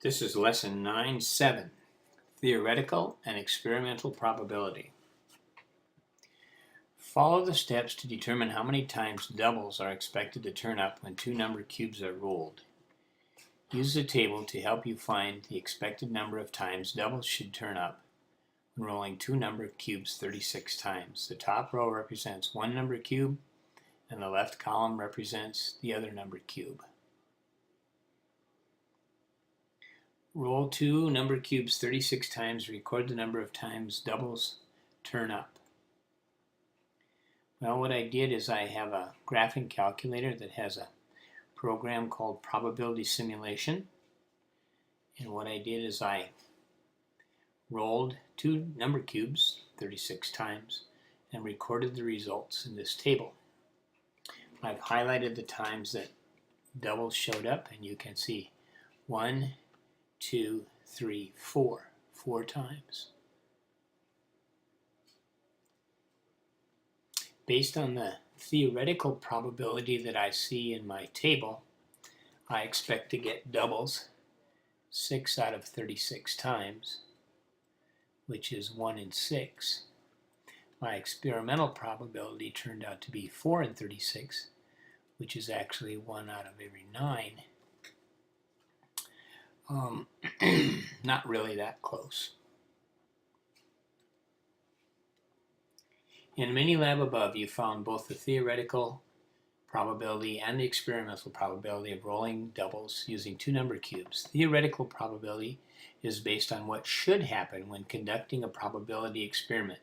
This is lesson 9-7, theoretical and experimental probability. Follow the steps to determine how many times doubles are expected to turn up when two number cubes are rolled. Use the table to help you find the expected number of times doubles should turn up when rolling two number cubes 36 times. The top row represents one number cube and the left column represents the other number cube. Roll two number cubes 36 times, record the number of times doubles turn up. Well, what I did is I have a graphing calculator that has a program called probability simulation. And what I did is I rolled two number cubes 36 times and recorded the results in this table. I've highlighted the times that doubles showed up, and you can see 1, 2, 3, 4. 4 times. Based on the theoretical probability that I see in my table, I expect to get doubles 6 out of 36 times, which is 1 in 6. My experimental probability turned out to be 4 in 36, which is actually 1 out of every 9. Not really that close. In the Minilab above, you found both the theoretical probability and the experimental probability of rolling doubles using two number cubes. Theoretical probability is based on what should happen when conducting a probability experiment.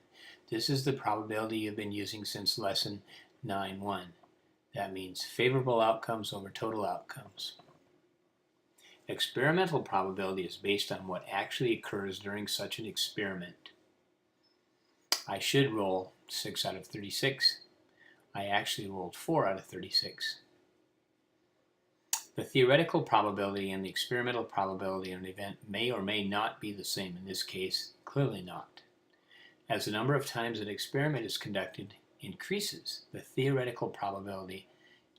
This is the probability you've been using since lesson 9-1. That means favorable outcomes over total outcomes. Experimental probability is based on what actually occurs during such an experiment. I should roll 6 out of 36. I actually rolled 4 out of 36. The theoretical probability and the experimental probability of an event may or may not be the same. In this case, clearly not. As the number of times an experiment is conducted increases, the theoretical probability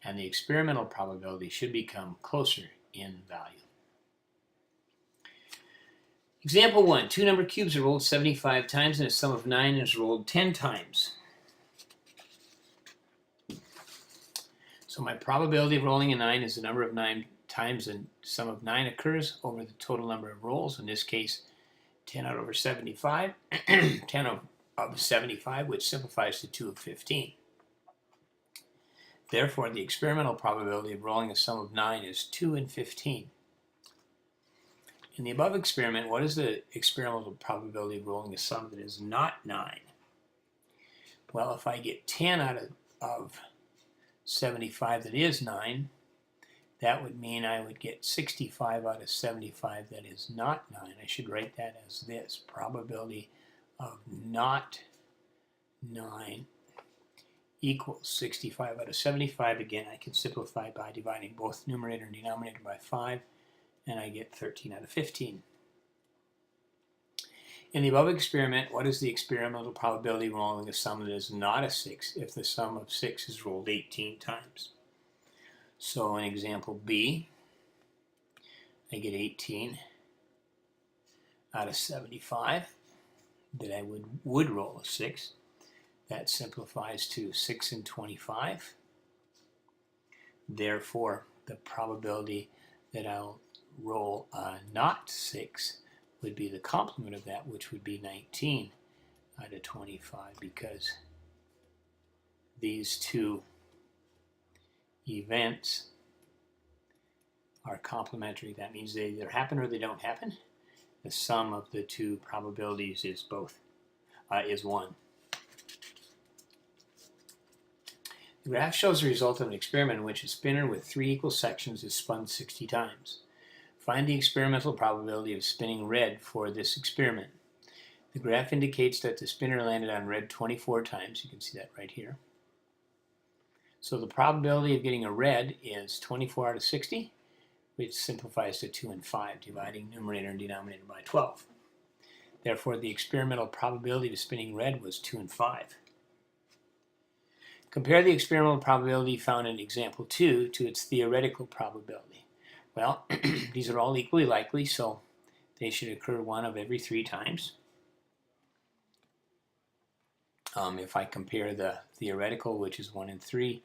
and the experimental probability should become closer in value. Example 1. Two number cubes are rolled 75 times and a sum of 9 is rolled 10 times. So my probability of rolling a 9 is the number of 9 times the sum of 9 occurs over the total number of rolls. In this case, 10 out over 75, 10 of 75, which simplifies to 2 of 15. Therefore, the experimental probability of rolling a sum of 9 is 2 in 15. In the above experiment, what is the experimental probability of rolling a sum that is not 9? Well, if I get 10 out of 75 that is 9, that would mean I would get 65 out of 75 that is not 9. I should write that as this: probability of not 9 equals 65 out of 75. Again, I can simplify by dividing both numerator and denominator by 5, and I get 13 out of 15. In the above experiment, what is the experimental probability of rolling a sum that is not a 6 if the sum of 6 is rolled 18 times? So in example B, I get 18 out of 75 that I would roll a 6. That simplifies to 6 in 25. Therefore, the probability that I'll roll a not 6 would be the complement of that, which would be 19 out of 25, because these two events are complementary. That means they either happen or they don't happen. The sum of the two probabilities is is 1. The graph shows the result of an experiment in which a spinner with 3 equal sections is spun 60 times. Find the experimental probability of spinning red for this experiment. The graph indicates that the spinner landed on red 24 times. You can see that right here. So the probability of getting a red is 24 out of 60, which simplifies to 2 and 5, dividing numerator and denominator by 12. Therefore, the experimental probability of spinning red was 2 and 5. Compare the experimental probability found in example 2 to its theoretical probability. Well, These are all equally likely, so they should occur 1 of every 3 times. If I compare the theoretical, which is 1 in 3,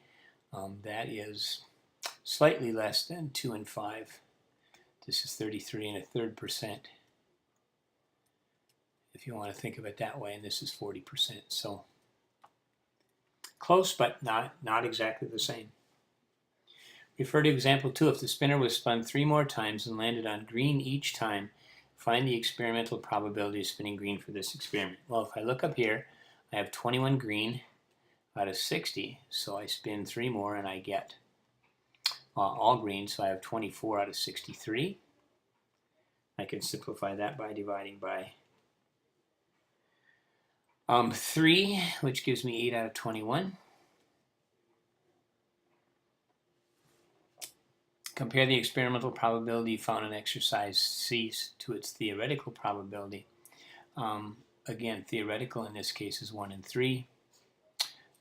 that is slightly less than 2 in 5. This is 33 1/3%. If you want to think of it that way, and this is 40%. So close, but not exactly the same. Refer to example 2. If the spinner was spun 3 more times and landed on green each time, find the experimental probability of spinning green for this experiment. Well, if I look up here, I have 21 green out of 60, so I spin 3 more and I get all green, so I have 24 out of 63. I can simplify that by dividing by 3, which gives me 8 out of 21. Compare the experimental probability found in exercise C to its theoretical probability. Again, theoretical in this case is 1 in 3.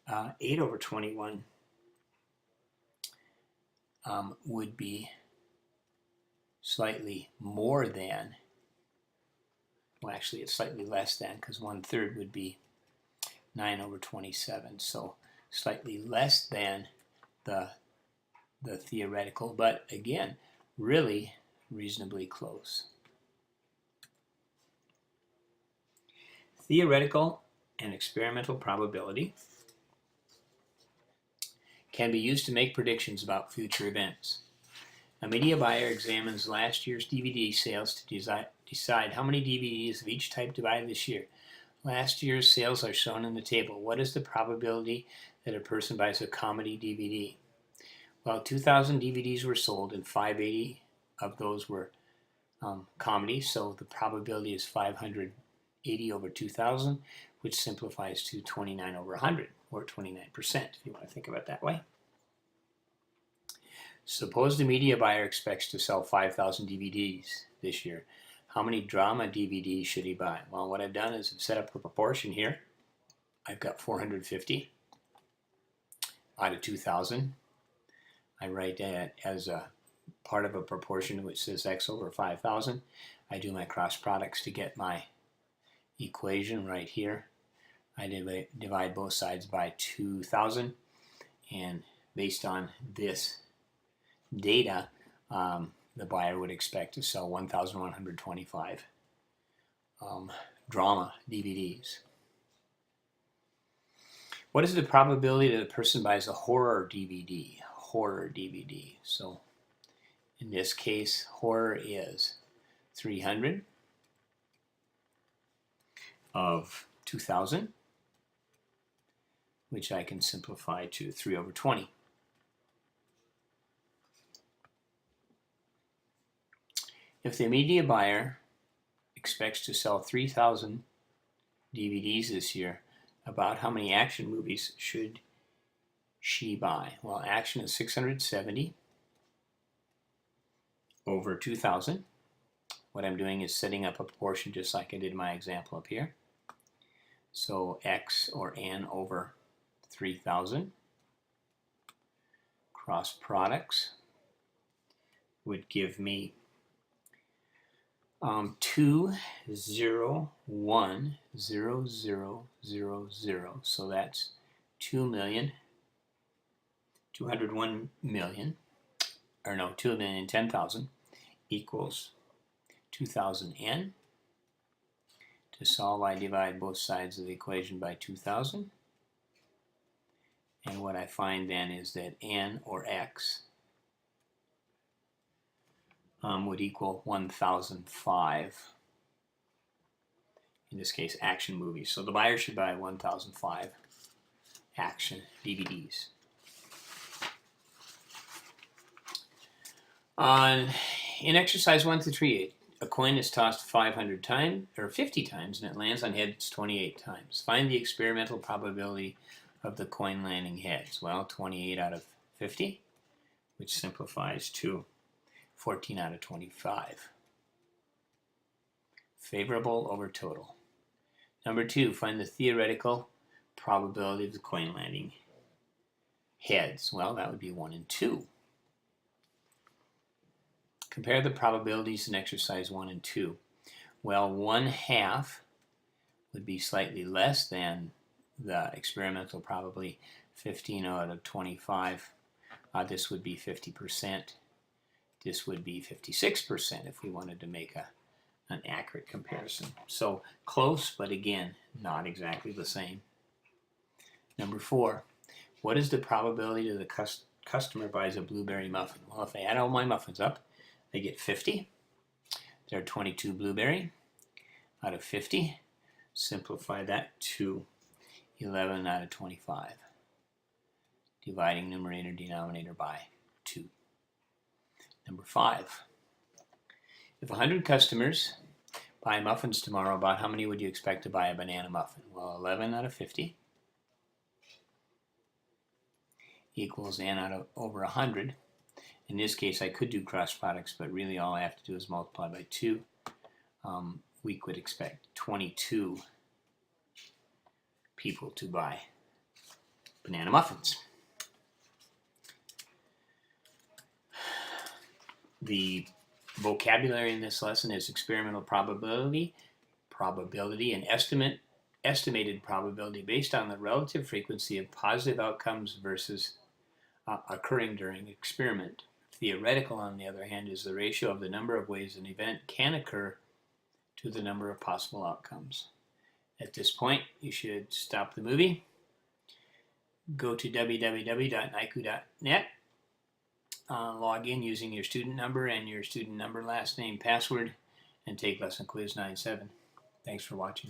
8 over 21 would be slightly more than, well, actually it's slightly less than, because 1/3 would be 9 over 27. So slightly less than the theoretical, but again, really reasonably close. Theoretical and experimental probability can be used to make predictions about future events. A media buyer examines last year's DVD sales to decide how many DVDs of each type to buy this year. Last year's sales are shown in the table. What is the probability that a person buys a comedy DVD? Well, 2,000 DVDs were sold and 580 of those were comedies, so the probability is 580 over 2,000, which simplifies to 29 over 100, or 29%, if you want to think of it that way. Suppose the media buyer expects to sell 5,000 DVDs this year. How many drama DVDs should he buy? Well, what I've done is I've set up a proportion here. I've got 450 out of 2,000. I write that as a part of a proportion which says x over 5,000. I do my cross products to get my equation right here. I divide both sides by 2,000, and based on this data, the buyer would expect to sell 1,125 drama DVDs. What is the probability that a person buys a horror DVD? Horror DVD. So in this case, horror is 300 of 2,000, which I can simplify to 3 over 20. If the media buyer expects to sell 3,000 DVDs this year, about how many action movies should she buy? Well, action is 670 over 2,000. What I'm doing is setting up a proportion just like I did my example up here. So x or n over 3,000. Cross products would give me 201,000. So that's 2,201,000 equals 2,000 n. To solve, I divide both sides of the equation by 2,000. And what I find then is that n, or x, would equal 1,005. In this case, action movies. So the buyer should buy 1,005 action DVDs. In exercise 1 through 3, a coin is tossed 500 times, or 50 times, and it lands on heads 28 times. Find the experimental probability of the coin landing heads. Well, 28 out of 50, which simplifies to 14 out of 25. Favorable over total. Number 2, find the theoretical probability of the coin landing heads. Well, that would be 1 in 2. Compare the probabilities in exercise 1 and 2. Well, 1/2 would be slightly less than the experimental probability, 15 out of 25. This would be 50%. This would be 56% if we wanted to make an accurate comparison. So close, but again, not exactly the same. Number 4, what is the probability that the customer buys a blueberry muffin? Well, if I add all my muffins up, they get 50. There are 22 blueberry out of 50. Simplify that to 11 out of 25. Dividing numerator, denominator by 2. Number 5. If 100 customers buy muffins tomorrow, about how many would you expect to buy a banana muffin? Well, 11 out of 50 equals n out of over 100. In this case, I could do cross products, but really all I have to do is multiply by 2. We could expect 22 people to buy banana muffins. The vocabulary in this lesson is experimental probability, and estimated probability based on the relative frequency of positive outcomes versus occurring during experiment. Theoretical, on the other hand, is the ratio of the number of ways an event can occur to the number of possible outcomes. At this point, you should stop the movie, go to www.nicu.net, log in using your student number and your student number, last name, password, and take lesson quiz 9-7. Thanks for watching.